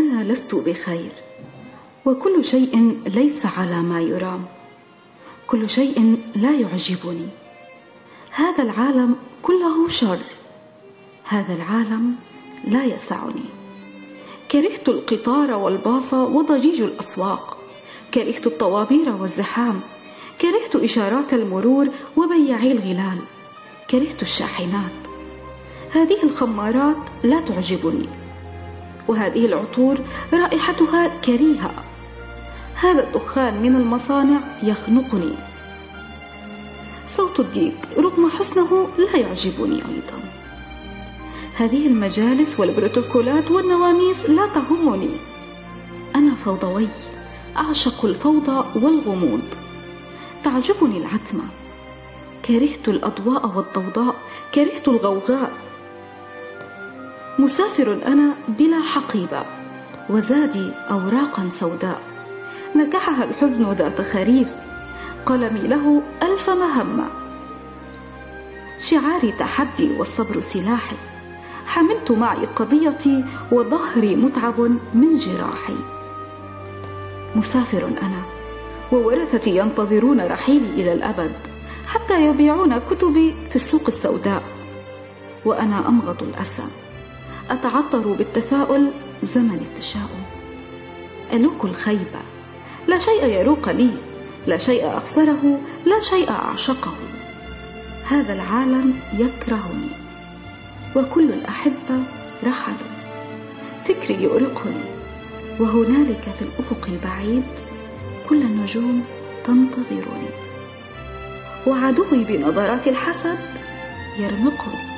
أنا لست بخير، وكل شيء ليس على ما يرام، كل شيء لا يعجبني. هذا العالم كله شر، هذا العالم لا يسعني. كرهت القطار والباص وضجيج الأسواق، كرهت الطوابير والزحام، كرهت إشارات المرور وبياعي الغلال، كرهت الشاحنات. هذه الخمارات لا تعجبني، وهذه العطور رائحتها كريهة. هذا الدخان من المصانع يخنقني. صوت الديك رغم حسنه لا يعجبني أيضا. هذه المجالس والبروتوكولات والنواميس لا تهمني. أنا فوضوي، أعشق الفوضى والغموض. تعجبني العتمة. كرهت الأضواء والضوضاء، كرهت الغوغاء. مسافر أنا بلا حقيبة، وزادي أوراقا سوداء نكحها الحزن ذات خريف. قلمي له 1000 مهمة. شعاري تحدي والصبر سلاحي. حملت معي قضيتي وظهري متعب من جراحي. مسافر أنا، وورثتي ينتظرون رحيلي إلى الأبد حتى يبيعون كتبي في السوق السوداء. وأنا أمغط الأسى، أتعطر بالتفاؤل زمن التشاؤم. ألوك الخيبة، لا شيء يروق لي، لا شيء أخسره، لا شيء أعشقه. هذا العالم يكرهني، وكل الأحبة رحلوا. فكري يؤرقني، وهنالك في الأفق البعيد كل النجوم تنتظرني. وعدوي بنظرات الحسد يرمقني.